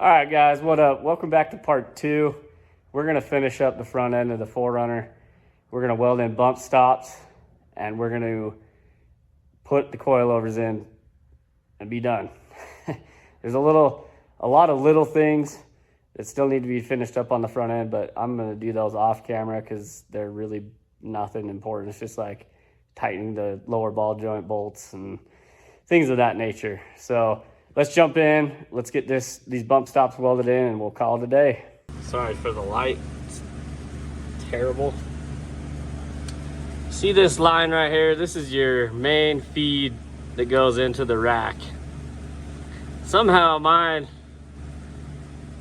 All right, guys, what up? Welcome back to part 2. We're going to finish up the front end of the 4Runner. We're going to weld in bump stops, and we're going to put the coilovers in and be done. There's a lot of little things that still need to be finished up on the front end, but I'm going to do those off camera because they're really nothing important. It's just like tightening the lower ball joint bolts and things of that nature. So let's jump in. Let's get these bump stops welded in, and we'll call it a day. Sorry for the light. It's terrible. See this line right here? This is your main feed that goes into the rack. Somehow mine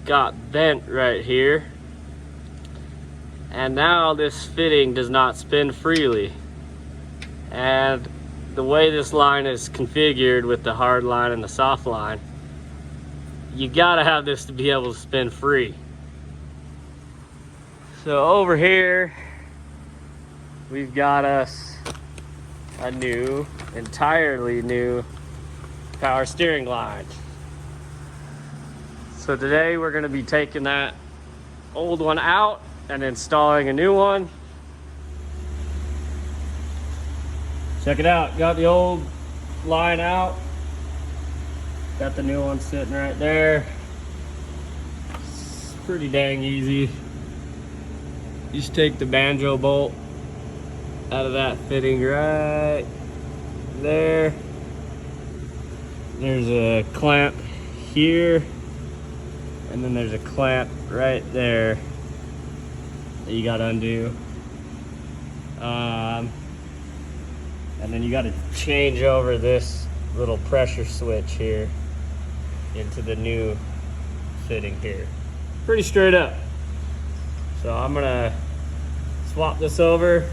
got bent right here, and now this fitting does not spin freely. And the way this line is configured with the hard line and the soft line, you gotta have this to be able to spin free. So over here, we've got us a entirely new power steering line. So today we're gonna be taking that old one out and installing a new one. Check it out, got the old line out. Got the new one sitting right there. It's pretty dang easy. You just take the banjo bolt out of that fitting right there. There's a clamp here, and then there's a clamp right there that you gotta undo. And then you got to change over this little pressure switch here into the new fitting here. Pretty straight up. So I'm gonna swap this over,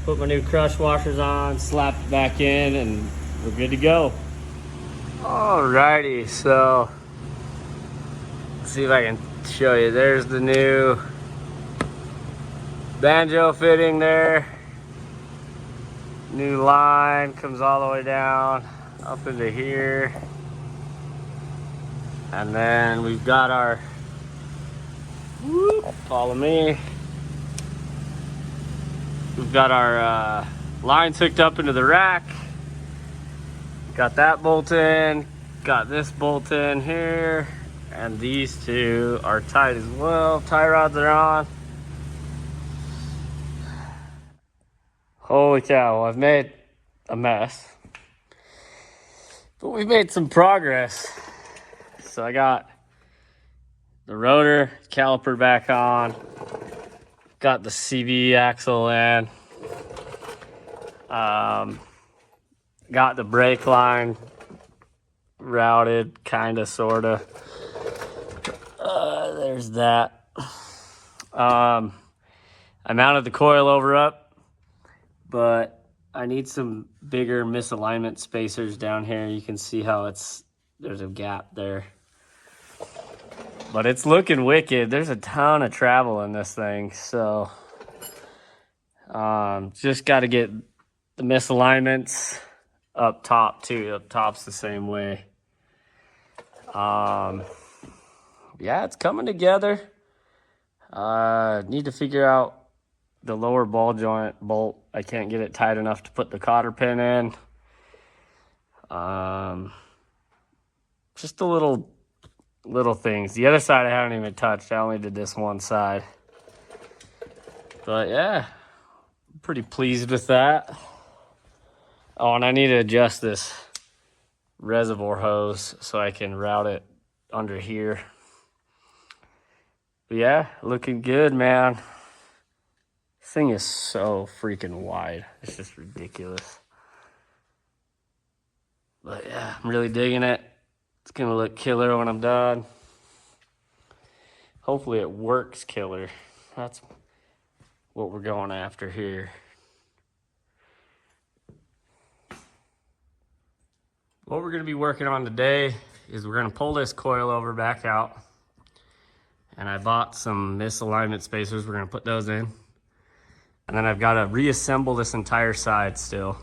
put my new crush washers on, slap it back in, and we're good to go. Alrighty, so let's see if I can show you. There's the new banjo fitting there. New line comes all the way down up into here, and then we've got our follow me, we've got our lines hooked up into the rack. Got that bolt in, got this bolt in here, and these two are tight as well. Tie rods are on. Holy cow, I've made a mess, but we've made some progress. So I got the rotor caliper back on, got the CV axle in, got the brake line routed, kinda, sorta. There's that. I mounted the coilover up, but I need some bigger misalignment spacers down here. You can see how there's a gap there. But it's looking wicked. There's a ton of travel in this thing. So just got to get the misalignments up top too. Up top's the same way. Yeah, it's coming together. Need to figure out the lower ball joint bolt. I can't get it tight enough to put the cotter pin in. Just the little things. The other side I haven't even touched. I only did this one side. But yeah, I'm pretty pleased with that. Oh, and I need to adjust this reservoir hose so I can route it under here. But yeah, looking good, man. This thing is so freaking wide. It's just ridiculous. But yeah, I'm really digging it. It's gonna look killer when I'm done. Hopefully it works killer. That's what we're going after here. What we're gonna be working on today is we're gonna pull this coilover back out. And I bought some misalignment spacers. We're gonna put those in. And then I've got to reassemble this entire side still.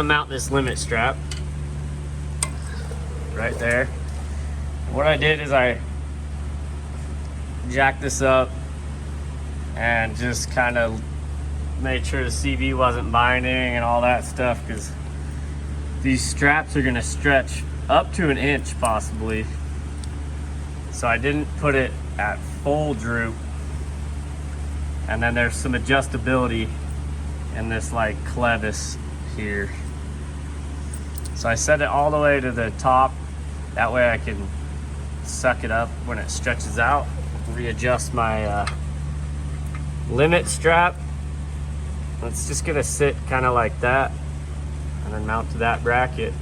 mount this limit strap right there. What I did is I jacked this up and just kind of made sure the CV wasn't binding and all that stuff, because these straps are going to stretch up to an inch possibly. So I didn't put it at full droop. And then there's some adjustability in this like clevis here. So I set it all the way to the top. That way I can suck it up when it stretches out. Readjust my limit strap. It's just gonna sit kind of like that and then mount to that bracket.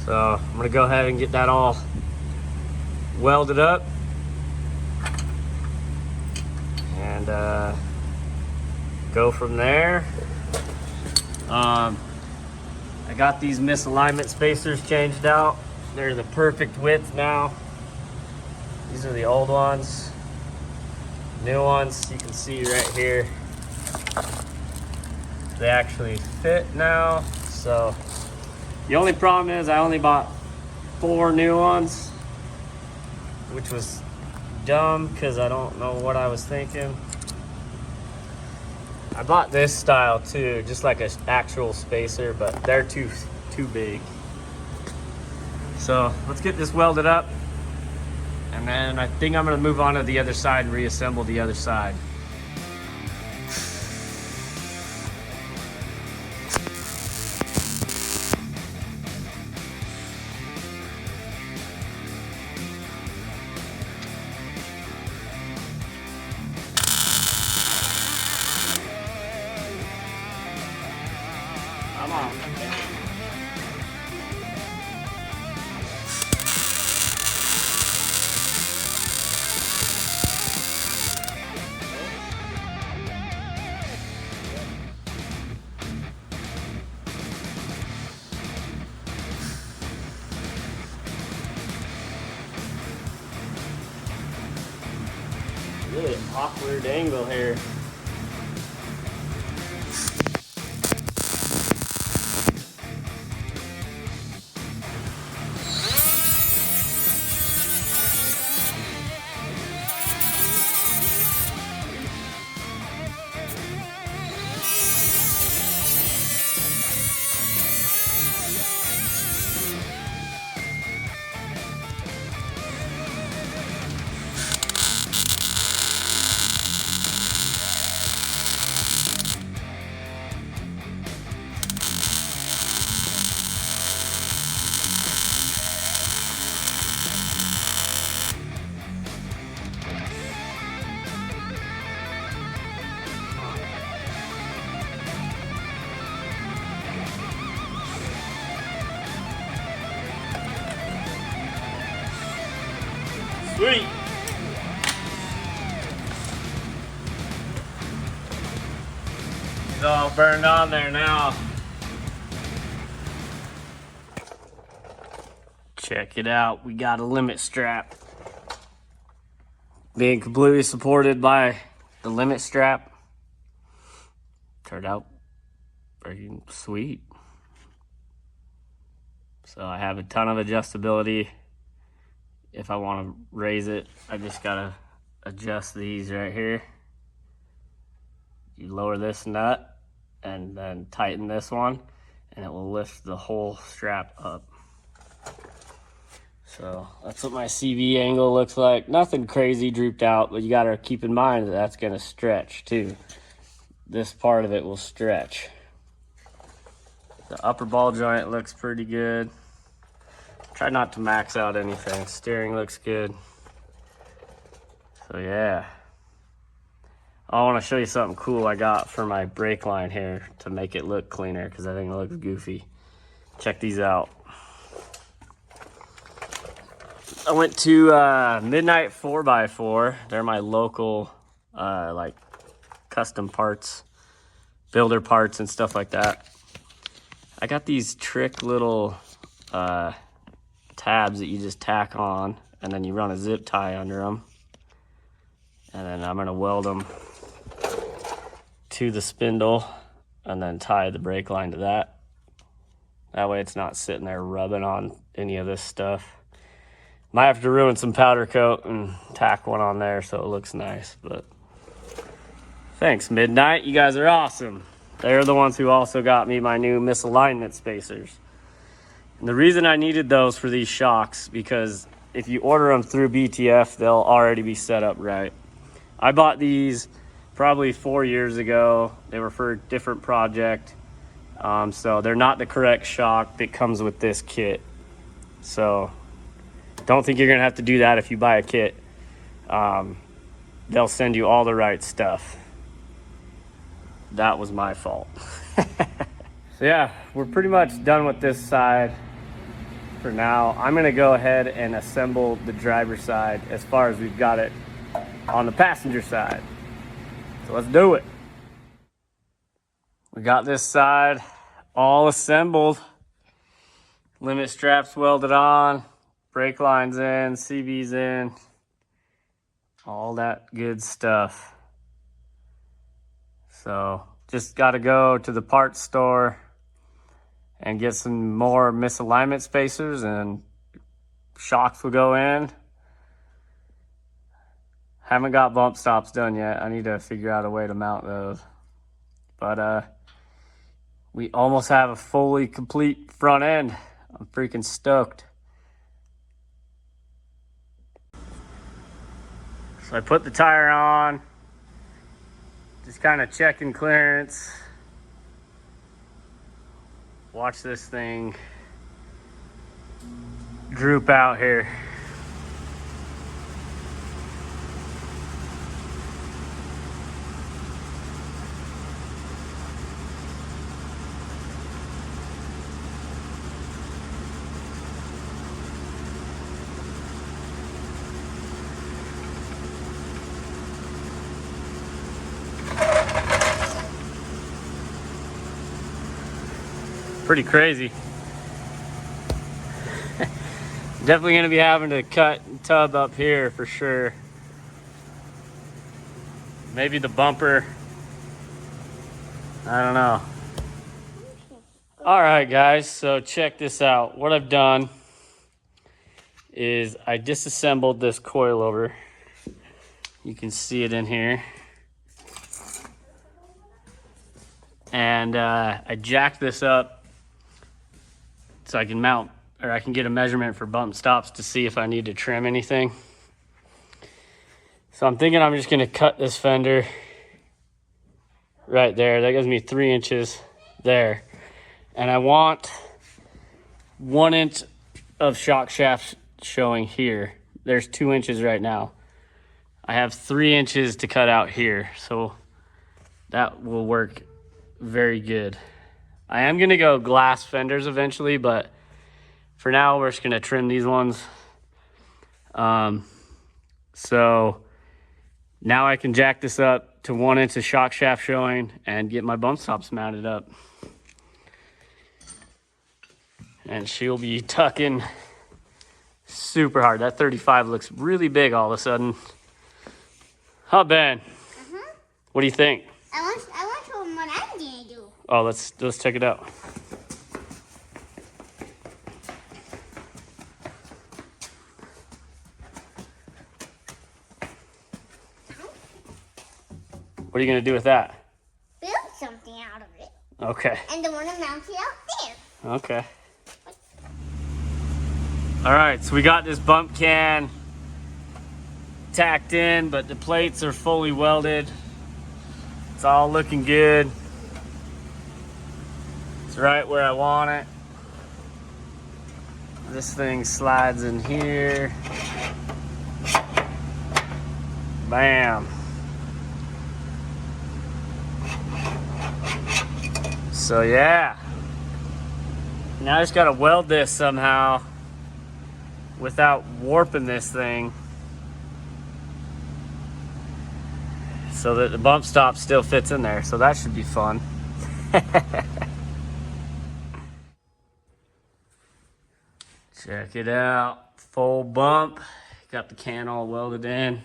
So I'm gonna go ahead and get that all welded up and go from there. I got these misalignment spacers changed out. They're the perfect width now. These are the old ones. New ones, you can see right here, they actually fit now. So the only problem is I only bought 4 new ones, which was dumb because I don't know what I was thinking. I bought this style too, just like an actual spacer, but they're too big. So let's get this welded up, and then I think I'm gonna move on to the other side and reassemble the other side. Come on. Really awkward angle here. Sweet. It's all burned on there now. Check it out. We got a limit strap. Being completely supported by the limit strap. Turned out pretty sweet. So I have a ton of adjustability. If I want to raise it, I just gotta adjust these right here. You lower this nut and then tighten this one, and it will lift the whole strap up. So that's what my CV angle looks like. Nothing crazy drooped out, but you gotta keep in mind that that's gonna stretch too. This part of it will stretch. The upper ball joint looks pretty good. Try not to max out anything. Steering looks good. So yeah. I want to show you something cool I got for my brake line here to make it look cleaner, because I think it looks goofy. Check these out. I went to Midnight 4x4. They're my local like custom parts, builder parts and stuff like that. I got these trick little tabs that you just tack on, and then you run a zip tie under them, and then I'm gonna weld them to the spindle, and then tie the brake line to that. That way it's not sitting there rubbing on any of this stuff. Might have to ruin some powder coat and tack one on there so it looks nice, but thanks, Midnight. You guys are awesome. They're the ones who also got me my new misalignment spacers. And the reason I needed those for these shocks, because if you order them through BTF, they'll already be set up right. I bought these probably 4 years ago. They were for a different project. So they're not the correct shock that comes with this kit. So don't think you're gonna have to do that if you buy a kit. They'll send you all the right stuff. That was my fault. So yeah, we're pretty much done with this side for now. I'm gonna go ahead and assemble the driver's side as far as we've got it on the passenger side. So let's do it. We got this side all assembled. Limit straps welded on, brake lines in, CVs in, all that good stuff. So just got to go to the parts store and get some more misalignment spacers, and shocks will go in. Haven't got bump stops done yet. I need to figure out a way to mount those. But we almost have a fully complete front end. I'm freaking stoked. So I put the tire on, just kind of checking clearance. Watch this thing droop out here. Pretty crazy. Definitely gonna be having to cut and tub up here for sure. Maybe the bumper. I don't know. All right, guys, so check this out. What I've done is I disassembled this coilover. You can see it in here. And I jacked this up so I can mount, or I can get a measurement for bump stops to see if I need to trim anything. So I'm thinking I'm just gonna cut this fender right there. That gives me 3 inches there. And I want 1 inch of shock shaft showing here. There's 2 inches right now. I have 3 inches to cut out here, so that will work very good. I am gonna go glass fenders eventually, but for now we're just gonna trim these ones. So now I can jack this up to 1 inch of shock shaft showing and get my bump stops mounted up. And she'll be tucking super hard. That 35 looks really big all of a sudden. Huh, Ben? What do you think? I want to show them what I'm gonna do. Oh, let's check it out. What are you gonna do with that? Build something out of it. Okay. And then want to mount it out there. Okay. All right, so we got this bump can tacked in, but the plates are fully welded. It's all looking good. It's right where I want it. This thing slides in here. Bam. So yeah. Now I just gotta weld this somehow without warping this thing so that the bump stop still fits in there. So that should be fun. Check it out, full bump. Got the can all welded in.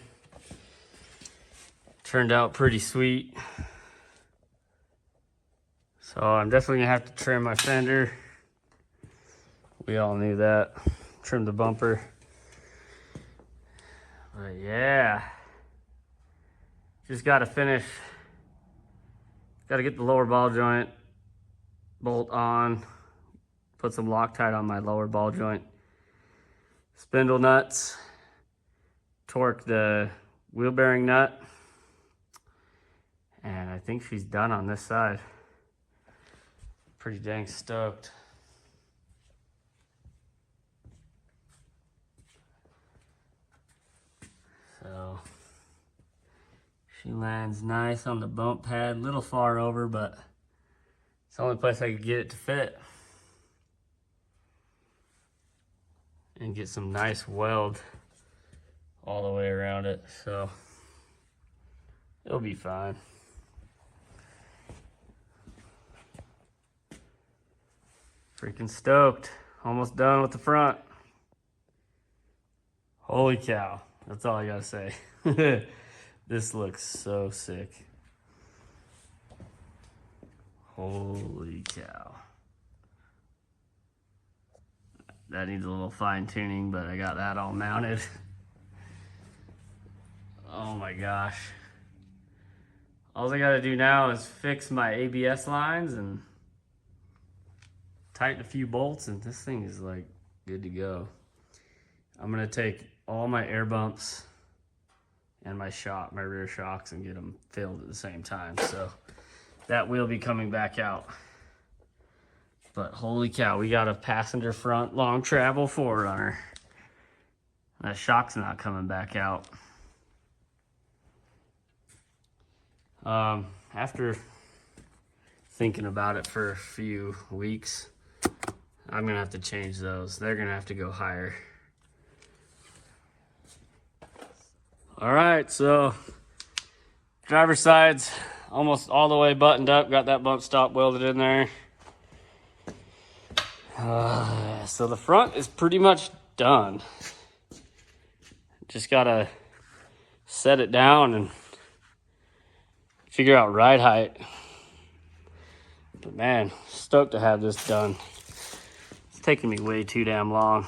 Turned out pretty sweet. So I'm definitely gonna have to trim my fender. We all knew that. Trim the bumper. But yeah, just gotta finish. Gotta get the lower ball joint bolt on. Put some Loctite on my lower ball joint. Spindle nuts. Torque the wheel bearing nut. And I think she's done on this side. Pretty dang stoked. So she lands nice on the bump pad, a little far over, but it's the only place I could get it to fit. And get some nice weld all the way around it, so it'll be fine. Freaking stoked. Almost done with the front. Holy cow. That's all I gotta say. This looks so sick. Holy cow. That needs a little fine tuning, but I got that all mounted. Oh my gosh. All I gotta do now is fix my ABS lines and tighten a few bolts, and this thing is like good to go. I'm gonna take all my air bumps and my rear shocks, and get them filled at the same time. So that will be coming back out. But holy cow, we got a passenger front long travel 4Runner. That shock's not coming back out. After thinking about it for a few weeks, I'm gonna have to change those. They're gonna have to go higher. All right, so driver's side's almost all the way buttoned up. Got that bump stop welded in there. So the front is pretty much done. Just gotta set it down and figure out ride height. But man, stoked to have this done. It's taking me way too damn long.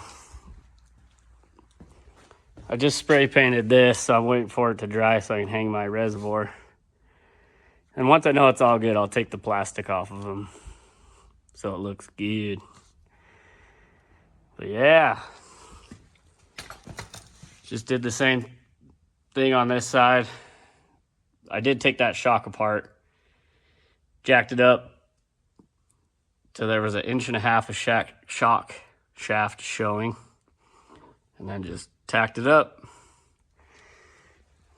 I just spray painted this, so I'm waiting for it to dry so I can hang my reservoir. And once I know it's all good, I'll take the plastic off of them so it looks good. But yeah, just did the same thing on this side. I did take that shock apart, jacked it up till there was 1.5 inches of shock shaft showing, and then just tacked it up.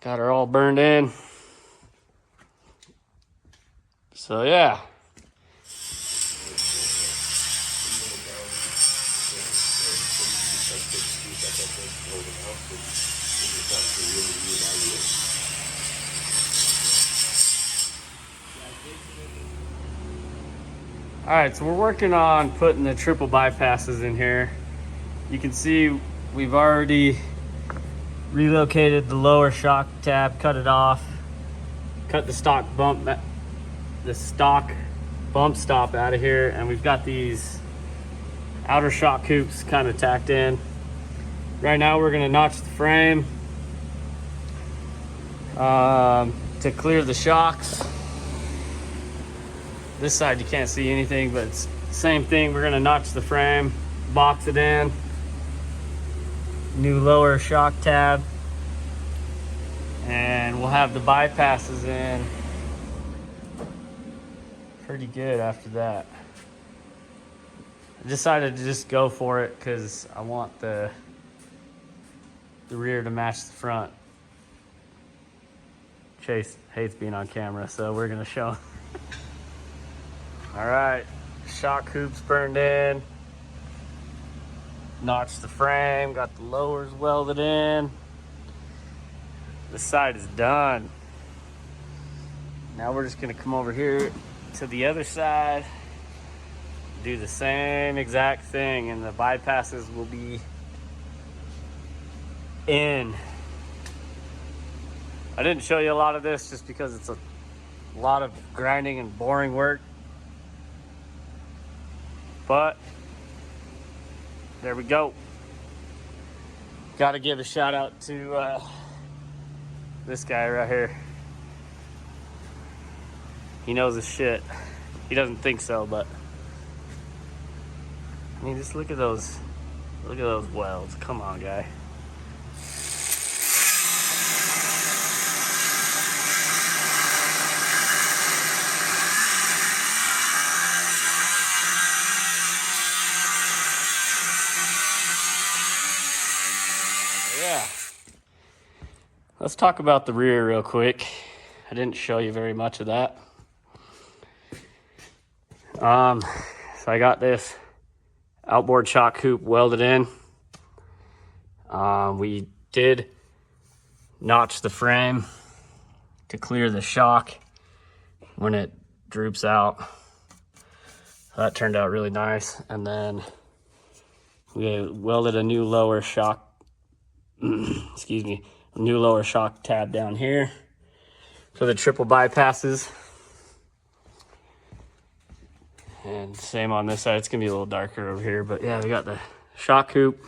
Got her all burned in. So yeah. All right, so we're working on putting the triple bypasses in here. You can see we've already relocated the lower shock tab, cut it off, cut the stock bump stop out of here, and we've got these outer shock hoops kind of tacked in. Right now we're gonna notch the frame to clear the shocks. This side you can't see anything, but it's the same thing. We're gonna notch the frame, box it in, new lower shock tab, and we'll have the bypasses in pretty good after that. I decided to just go for it because I want the rear to match the front. Chase hates being on camera, so we're gonna show him. All right, shock hoops burned in, notched the frame, got the lowers welded in. This side is done. Now we're just gonna come over here to the other side, do the same exact thing, and the bypasses will be in. I didn't show you a lot of this just because it's a lot of grinding and boring work. But there we go. Got to give a shout out to this guy right here. He knows his shit. He doesn't think so, but I mean, just look at those welds. Come on, guy. Yeah. Let's talk about the rear real quick. I didn't show you very much of that. So I got this outboard shock hoop welded in. We did notch the frame to clear the shock when it droops out. So that turned out really nice. And then we welded a new lower shock, excuse me, a new lower shock tab down here for the triple bypasses. And same on this side. It's gonna be a little darker over here, but yeah, we got the shock hoop,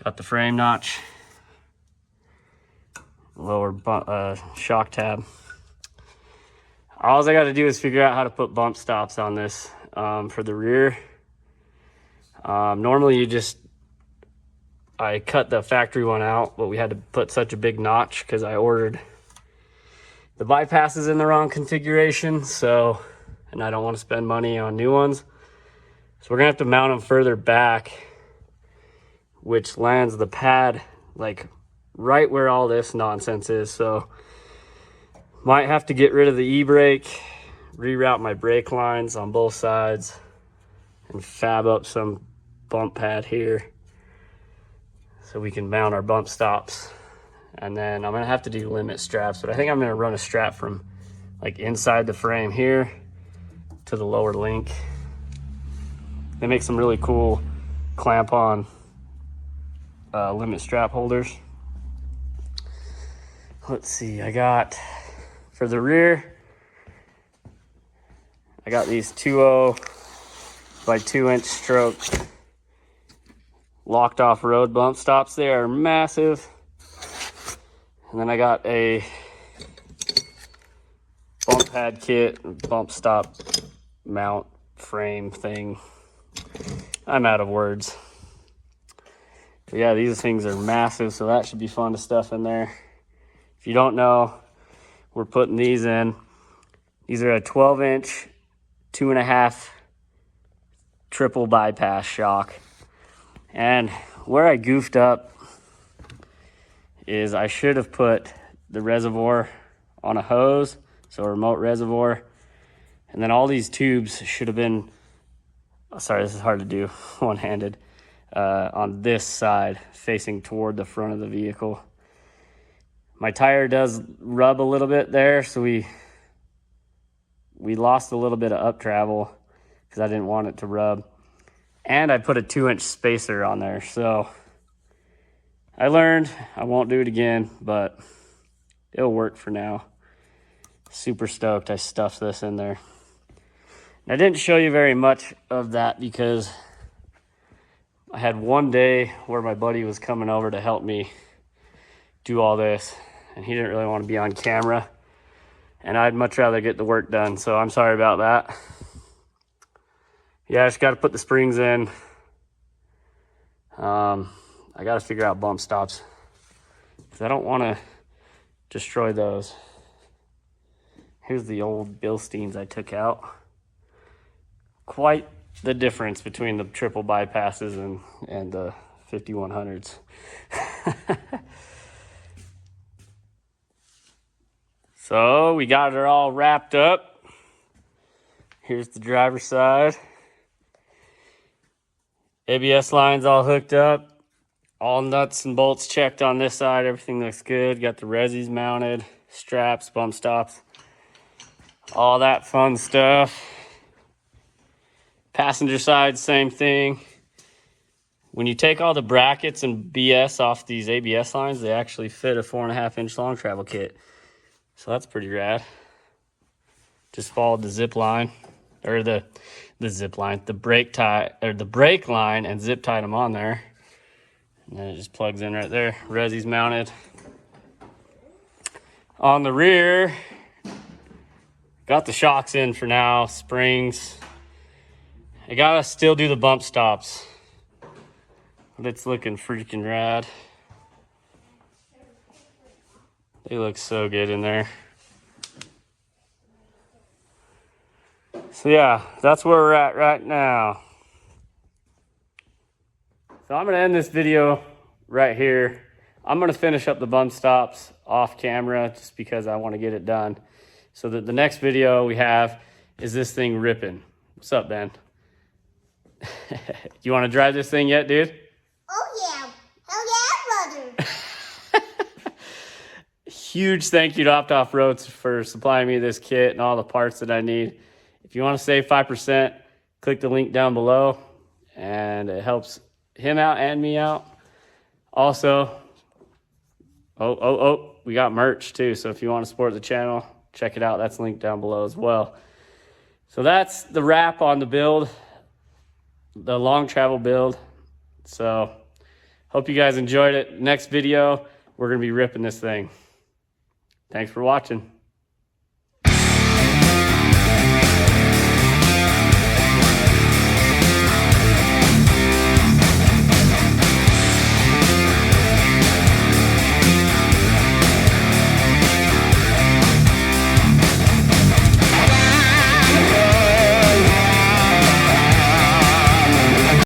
got the frame notch, lower shock tab. All I got to do is figure out how to put bump stops on this for the rear. Normally I cut the factory one out, but we had to put such a big notch because I ordered the bypasses in the wrong configuration, and I don't want to spend money on new ones. So we're gonna have to mount them further back, which lands the pad like right where all this nonsense is. So might have to get rid of the e-brake, reroute my brake lines on both sides, and fab up some bump pad here so we can mount our bump stops. And then I'm gonna have to do limit straps, but I think I'm gonna run a strap from like inside the frame here to the lower link. They make some really cool clamp on limit strap holders. Let's see, I got for the rear, I got these 2.0 by 2 inch stroke locked off road bump stops. They are massive. And then I got a bump pad kit, bump stop mount frame thing. I'm out of words. But yeah, these things are massive, so that should be fun to stuff in there. If you don't know, we're putting these in. These are a 12 inch, 2.5 triple bypass shock. And where I goofed up is I should have put the reservoir on a hose, so a remote reservoir. And then all these tubes should have been, sorry, this is hard to do one-handed, on this side, facing toward the front of the vehicle. My tire does rub a little bit there, so we lost a little bit of up travel because I didn't want it to rub. And I put a 2 inch spacer on there, so I learned. I won't do it again, but it'll work for now. Super stoked I stuffed this in there. And I didn't show you very much of that because I had one day where my buddy was coming over to help me do all this, and he didn't really want to be on camera, and I'd much rather get the work done, so I'm sorry about that. Yeah, I just got to put the springs in. I got to figure out bump stops because I don't want to destroy those. Here's the old Bilsteins I took out. Quite the difference between the triple bypasses and the 5100s. So we got it all wrapped up. Here's the driver's side. ABS lines all hooked up. All nuts and bolts checked on this side. Everything looks good. Got the resis mounted, straps, bump stops, all that fun stuff. Passenger side, same thing. When you take all the brackets and BS off these ABS lines, they actually fit a 4.5 inch long travel kit. So that's pretty rad. Just followed the zip line or the the brake tie, or the brake line, and zip tied them on there. And then it just plugs in right there. Resi's mounted. On the rear, got the shocks in for now, springs. I gotta still do the bump stops, but it's looking freaking rad. They look so good in there. So yeah, that's where we're at right now. So I'm gonna end this video right here. I'm gonna finish up the bump stops off camera just because I wanna get it done. So that the next video we have is this thing ripping. What's up, Ben? You wanna drive this thing yet, dude? Oh yeah. Hell yeah, brother. Huge thank you to Opt-Off-Roads for supplying me this kit and all the parts that I need. If you want to save 5%, click the link down below, and it helps him out and me out. Also, we got merch too, so if you want to support the channel, check it out. That's linked down below as well. So that's the wrap on the build, the long travel build. So hope you guys enjoyed it. Next video, we're going to be ripping this thing. Thanks for watching.